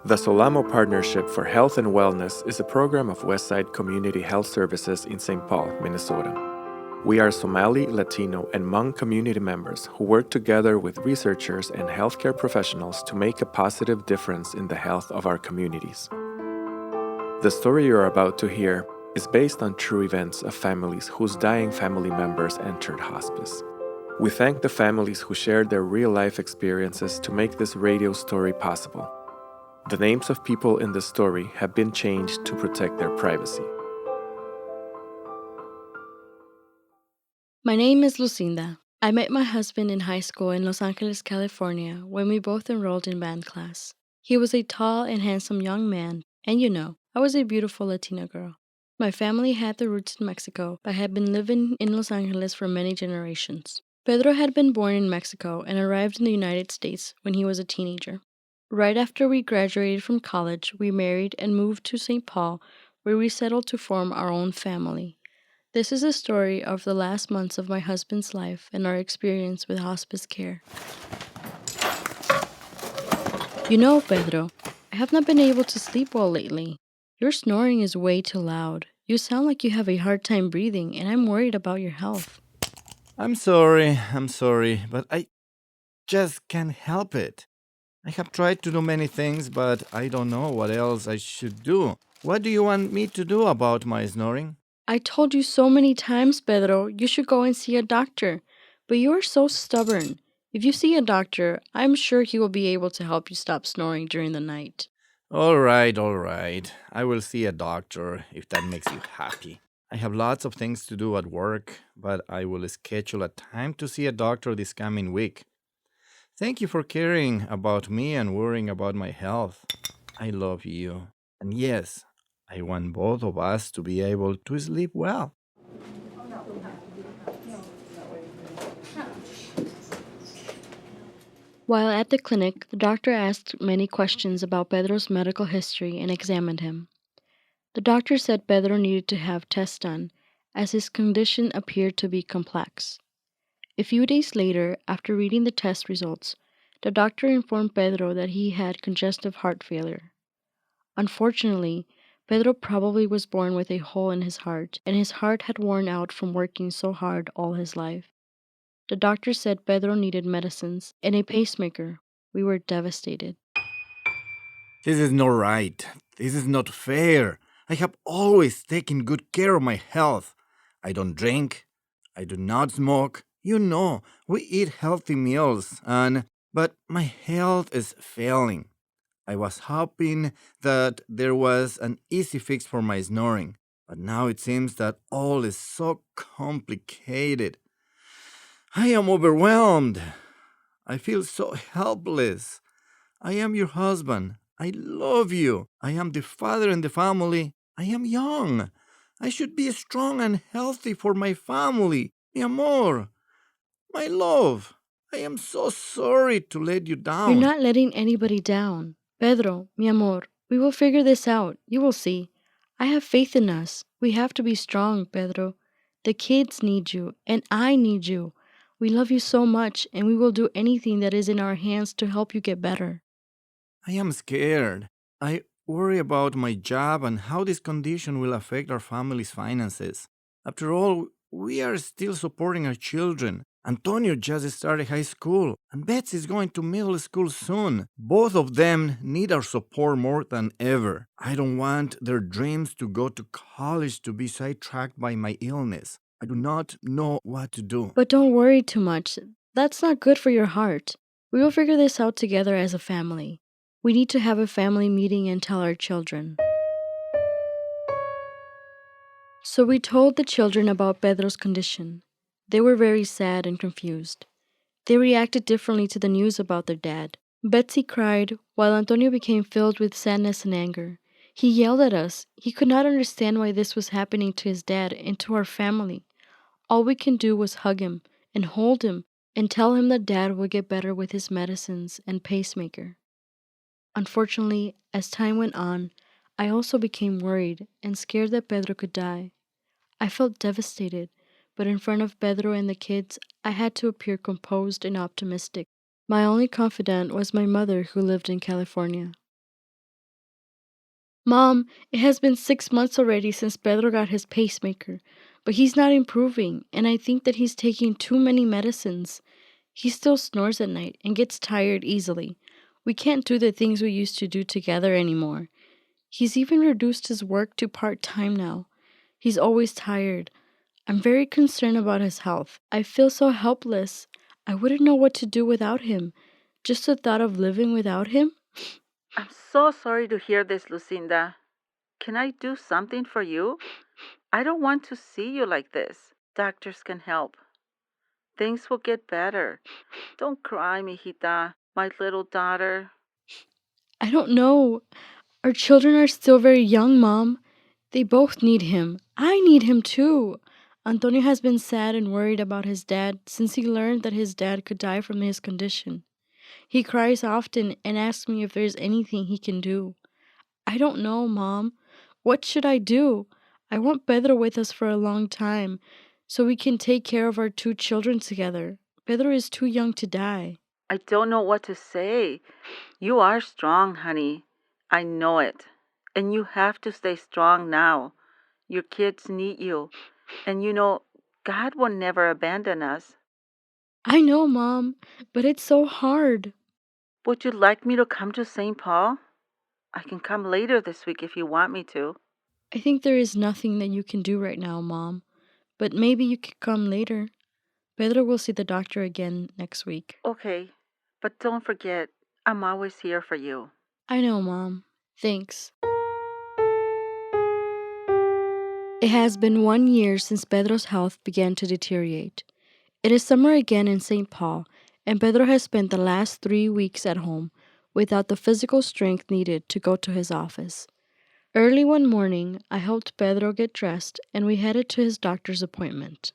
The Solamo Partnership for Health and Wellness is a program of Westside Community Health Services in St. Paul, Minnesota. We are Somali, Latino, and Hmong community members who work together with researchers and healthcare professionals to make a positive difference in the health of our communities. The story you're about to hear is based on true events of families whose dying family members entered hospice. We thank the families who shared their real-life experiences to make this radio story possible. The names of people in the story have been changed to protect their privacy. My name is Lucinda. I met my husband in high school in Los Angeles, California, when we both enrolled in band class. He was a tall and handsome young man, and I was a beautiful Latina girl. My family had their roots in Mexico, but had been living in Los Angeles for many generations. Pedro had been born in Mexico and arrived in the United States when he was a teenager. Right after we graduated from college, we married and moved to St. Paul, where we settled to form our own family. This is a story of the last months of my husband's life and our experience with hospice care. Pedro, I have not been able to sleep well lately. Your snoring is way too loud. You sound like you have a hard time breathing, and I'm worried about your health. I'm sorry, but I just can't help it. I have tried to do many things, but I don't know what else I should do. What do you want me to do about my snoring? I told you so many times, Pedro, you should go and see a doctor. But you are so stubborn. If you see a doctor, I'm sure he will be able to help you stop snoring during the night. All right. I will see a doctor if that makes you happy. I have lots of things to do at work, but I will schedule a time to see a doctor this coming week. Thank you for caring about me and worrying about my health. I love you. And yes, I want both of us to be able to sleep well. While at the clinic, the doctor asked many questions about Pedro's medical history and examined him. The doctor said Pedro needed to have tests done, as his condition appeared to be complex. A few days later, after reading the test results, the doctor informed Pedro that he had congestive heart failure. Unfortunately, Pedro probably was born with a hole in his heart, and his heart had worn out from working so hard all his life. The doctor said Pedro needed medicines and a pacemaker. We were devastated. This is not right. This is not fair. I have always taken good care of my health. I don't drink. I do not smoke. We eat healthy meals but my health is failing. I was hoping that there was an easy fix for my snoring, but now it seems that all is so complicated. I am overwhelmed. I feel so helpless. I am your husband. I love you. I am the father in the family. I am young. I should be strong and healthy for my family. Mi amor, my love. I am so sorry to let you You're down. not letting anybody down. Pedro, mi amor, we will figure this out. You will see. I have faith in us. We have to be strong, Pedro. The kids need you, and I need you. We love you so much, and we will do anything that is in our hands to help you get better. I am scared. I worry about my job and how this condition will affect our family's finances. After all, we are still supporting our children. Antonio just started high school, and Betsy is going to middle school soon. Both of them need our support more than ever. I don't want their dreams to go to college to be sidetracked by my illness. I do not know what to do. But don't worry too much. That's not good for your heart. We will figure this out together as a family. We need to have a family meeting and tell our children. So we told the children about Pedro's condition. They were very sad and confused. They reacted differently to the news about their dad. Betsy cried, while Antonio became filled with sadness and anger. He yelled at us. He could not understand why this was happening to his dad and to our family. All we can do was hug him and hold him and tell him that dad would get better with his medicines and pacemaker. Unfortunately, as time went on, I also became worried and scared that Pedro could die. I felt devastated, but in front of Pedro and the kids, I had to appear composed and optimistic. My only confidant was my mother who lived in California. Mom, it has been 6 months already since Pedro got his pacemaker, but he's not improving, and I think that he's taking too many medicines. He still snores at night and gets tired easily. We can't do the things we used to do together anymore. He's even reduced his work to part-time now. He's always tired. I'm very concerned about his health. I feel so helpless. I wouldn't know what to do without him. Just the thought of living without him? I'm so sorry to hear this, Lucinda. Can I do something for you? I don't want to see you like this. Doctors can help. Things will get better. Don't cry, mijita, my little daughter. I don't know. Our children are still very young, Mom. They both need him. I need him too. Antonio has been sad and worried about his dad since he learned that his dad could die from his condition. He cries often and asks me if there's anything he can do. I don't know, Mom. What should I do? I want Pedro with us for a long time so we can take care of our two children together. Pedro is too young to die. I don't know what to say. You are strong, honey. I know it. And you have to stay strong now. Your kids need you. And God will never abandon us. I know, Mom, but it's so hard. Would you like me to come to St. Paul? I can come later this week if you want me to. I think there is nothing that you can do right now, Mom, but maybe you could come later. Pedro will see the doctor again next week. Okay, but don't forget, I'm always here for you. I know, Mom. Thanks. It has been 1 year since Pedro's health began to deteriorate. It is summer again in St. Paul, and Pedro has spent the last 3 weeks at home without the physical strength needed to go to his office. Early one morning, I helped Pedro get dressed and we headed to his doctor's appointment.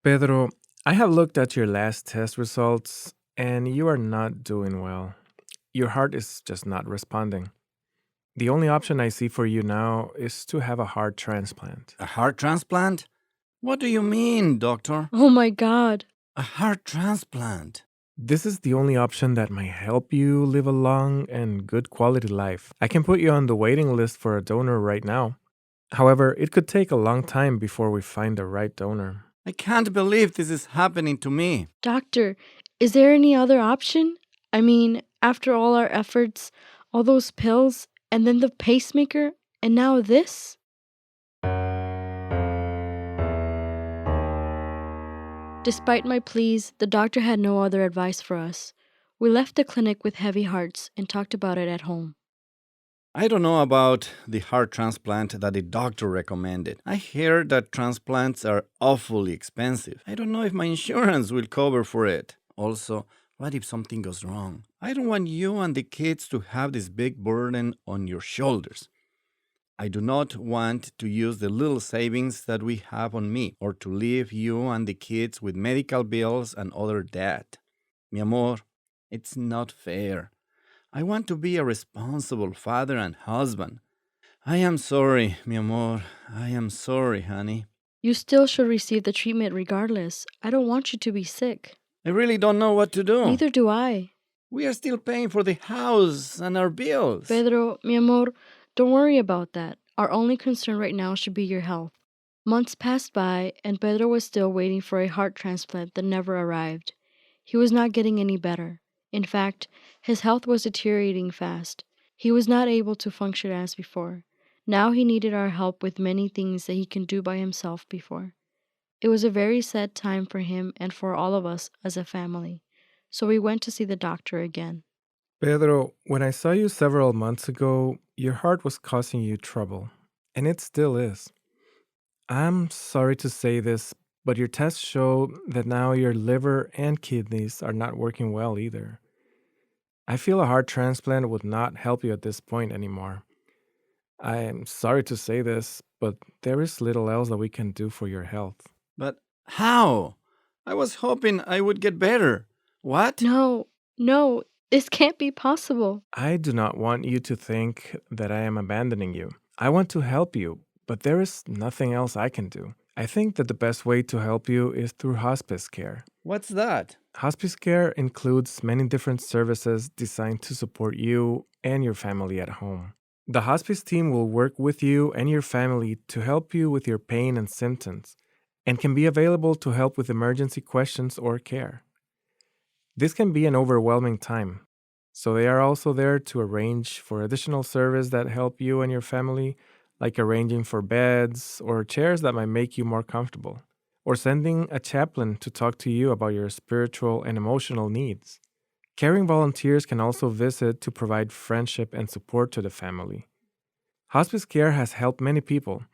Pedro, I have looked at your last test results and you are not doing well. Your heart is just not responding. The only option I see for you now is to have a heart transplant. A heart transplant? What do you mean, doctor? Oh my God. A heart transplant? This is the only option that might help you live a long and good quality life. I can put you on the waiting list for a donor right now. However, it could take a long time before we find the right donor. I can't believe this is happening to me. Doctor, is there any other option? I mean, after all our efforts, all those pills, and then the pacemaker, and now this? Despite my pleas, the doctor had no other advice for us. We left the clinic with heavy hearts and talked about it at home. I don't know about the heart transplant that the doctor recommended. I hear that transplants are awfully expensive. I don't know if my insurance will cover for it. Also, what if something goes wrong? I don't want you and the kids to have this big burden on your shoulders. I do not want to use the little savings that we have on me or to leave you and the kids with medical bills and other debt. Mi amor, it's not fair. I want to be a responsible father and husband. I am sorry, mi amor. I am sorry, honey. You still should receive the treatment regardless. I don't want you to be sick. I really don't know what to do. Neither do I. We are still paying for the house and our bills. Pedro, mi amor, don't worry about that. Our only concern right now should be your health. Months passed by, and Pedro was still waiting for a heart transplant that never arrived. He was not getting any better. In fact, his health was deteriorating fast. He was not able to function as before. Now he needed our help with many things that he can do by himself before. It was a very sad time for him and for all of us as a family. So we went to see the doctor again. Pedro, when I saw you several months ago, your heart was causing you trouble, and it still is. I'm sorry to say this, but your tests show that now your liver and kidneys are not working well either. I feel a heart transplant would not help you at this point anymore. I am sorry to say this, but there is little else that we can do for your health. But how? I was hoping I would get better. What? No, this can't be possible. I do not want you to think that I am abandoning you. I want to help you, but there is nothing else I can do. I think that the best way to help you is through hospice care. What's that? Hospice care includes many different services designed to support you and your family at home. The hospice team will work with you and your family to help you with your pain and symptoms and can be available to help with emergency questions or care. This can be an overwhelming time, so they are also there to arrange for additional service that help you and your family, like arranging for beds or chairs that might make you more comfortable, or sending a chaplain to talk to you about your spiritual and emotional needs. Caring volunteers can also visit to provide friendship and support to the family. Hospice care has helped many people.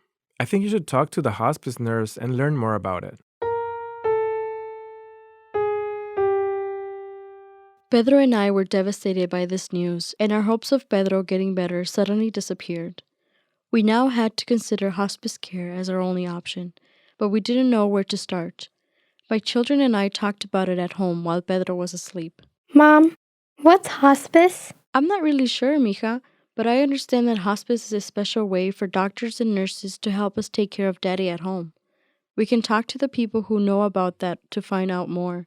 I think you should talk to the hospice nurse and learn more about it. Pedro and I were devastated by this news, and our hopes of Pedro getting better suddenly disappeared. We now had to consider hospice care as our only option, but we didn't know where to start. My children and I talked about it at home while Pedro was asleep. Mom, what's hospice? I'm not really sure, mija, but I understand that hospice is a special way for doctors and nurses to help us take care of Daddy at home. We can talk to the people who know about that to find out more.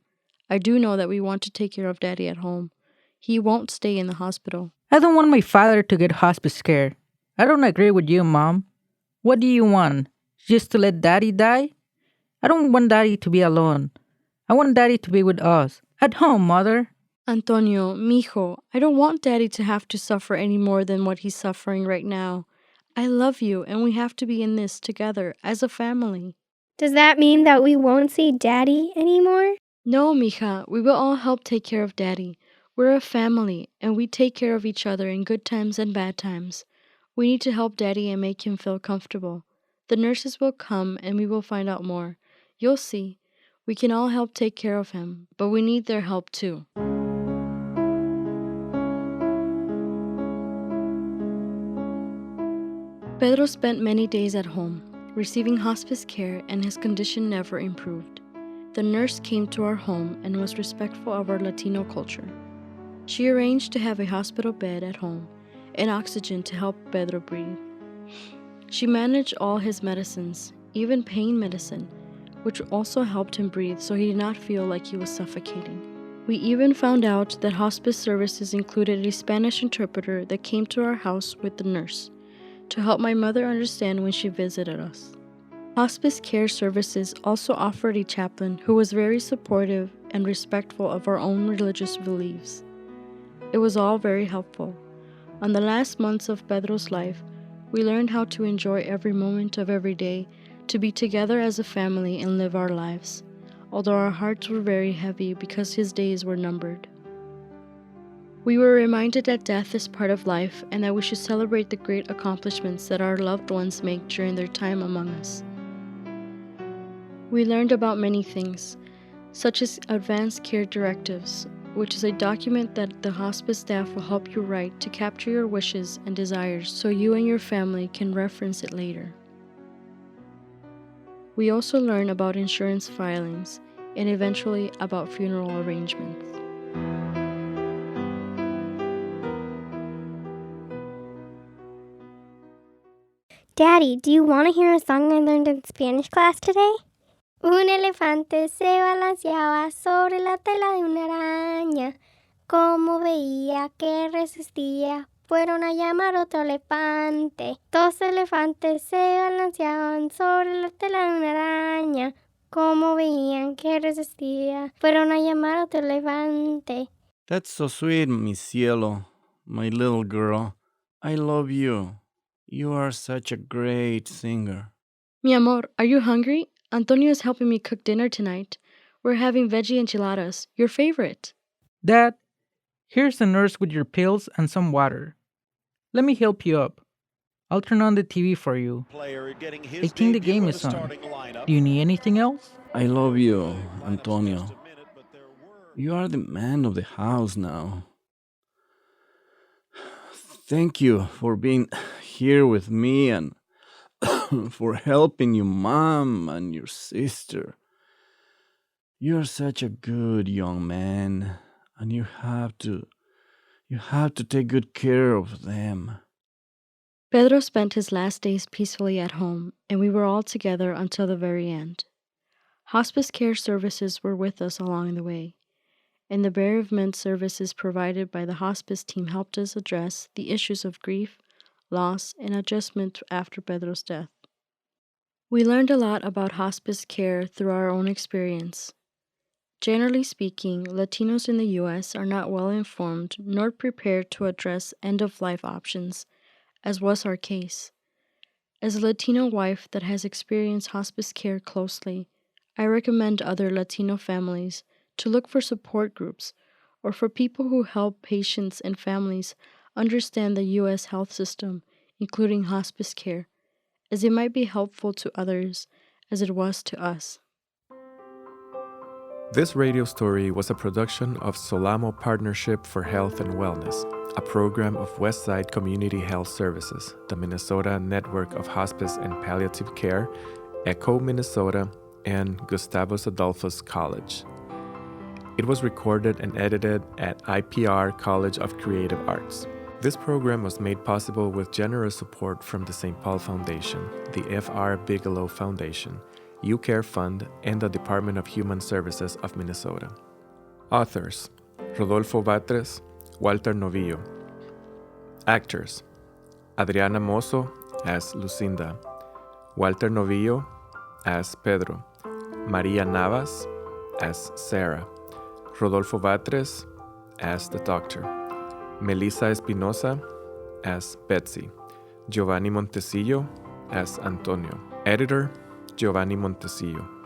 I do know that we want to take care of Daddy at home. He won't stay in the hospital. I don't want my father to get hospice care. I don't agree with you, Mom. What do you want? Just to let Daddy die? I don't want Daddy to be alone. I want Daddy to be with us. At home, Mother. Antonio, mijo, I don't want Daddy to have to suffer any more than what he's suffering right now. I love you, and we have to be in this together as a family. Does that mean that we won't see Daddy anymore? No, mija, we will all help take care of Daddy. We're a family, and we take care of each other in good times and bad times. We need to help Daddy and make him feel comfortable. The nurses will come, and we will find out more. You'll see. We can all help take care of him, but we need their help too. Pedro spent many days at home, receiving hospice care, and his condition never improved. The nurse came to our home and was respectful of our Latino culture. She arranged to have a hospital bed at home and oxygen to help Pedro breathe. She managed all his medicines, even pain medicine, which also helped him breathe so he did not feel like he was suffocating. We even found out that hospice services included a Spanish interpreter that came to our house with the nurse to help my mother understand when she visited us. Hospice care services also offered a chaplain who was very supportive and respectful of our own religious beliefs. It was all very helpful. On the last months of Pedro's life, we learned how to enjoy every moment of every day, to be together as a family and live our lives, although our hearts were very heavy because his days were numbered. We were reminded that death is part of life and that we should celebrate the great accomplishments that our loved ones make during their time among us. We learned about many things, such as advanced care directives, which is a document that the hospice staff will help you write to capture your wishes and desires so you and your family can reference it later. We also learned about insurance filings and eventually about funeral arrangements. Daddy, do you want to hear a song I learned in Spanish class today? Un elefante se balanceaba sobre la tela de una araña. Como veía que resistía, fueron a llamar otro elefante. Dos elefantes se balanceaban sobre la tela de una araña. Como veían que resistía, fueron a llamar otro elefante. That's so sweet, mi cielo, my little girl. I love you. You are such a great singer. Mi amor, are you hungry? Antonio is helping me cook dinner tonight. We're having veggie enchiladas, your favorite. Dad, here's the nurse with your pills and some water. Let me help you up. I'll turn on the TV for you. I think the game is on. Do you need anything else? I love you, Antonio. You are the man of the house now. Thank you for being here with me and for helping your mom and your sister. You're such a good young man, and you have to take good care of them. Pedro spent his last days peacefully at home, and we were all together until the very end. Hospice care services were with us along the way. and the bereavement services provided by the hospice team helped us address the issues of grief, loss, and adjustment after Pedro's death. We learned a lot about hospice care through our own experience. Generally speaking, Latinos in the U.S. are not well informed nor prepared to address end-of-life options, as was our case. As a Latino wife that has experienced hospice care closely, I recommend other Latino families to look for support groups or for people who help patients and families understand the U.S. health system, including hospice care, as it might be helpful to others as it was to us. This radio story was a production of Solamo Partnership for Health and Wellness, a program of Westside Community Health Services, the Minnesota Network of Hospice and Palliative Care, ECHO Minnesota, and Gustavus Adolphus College. It was recorded and edited at IPR College of Creative Arts. This program was made possible with generous support from the St. Paul Foundation, the F.R. Bigelow Foundation, UCARE Fund, and the Department of Human Services of Minnesota. Authors: Rodolfo Batres, Walter Novillo. Actors: Adriana Mozo as Lucinda, Walter Novillo as Pedro, Maria Navas as Sarah, Rodolfo Batres as the doctor, Melissa Espinosa as Betsy, Giovanni Montesillo as Antonio. Editor: Giovanni Montesillo.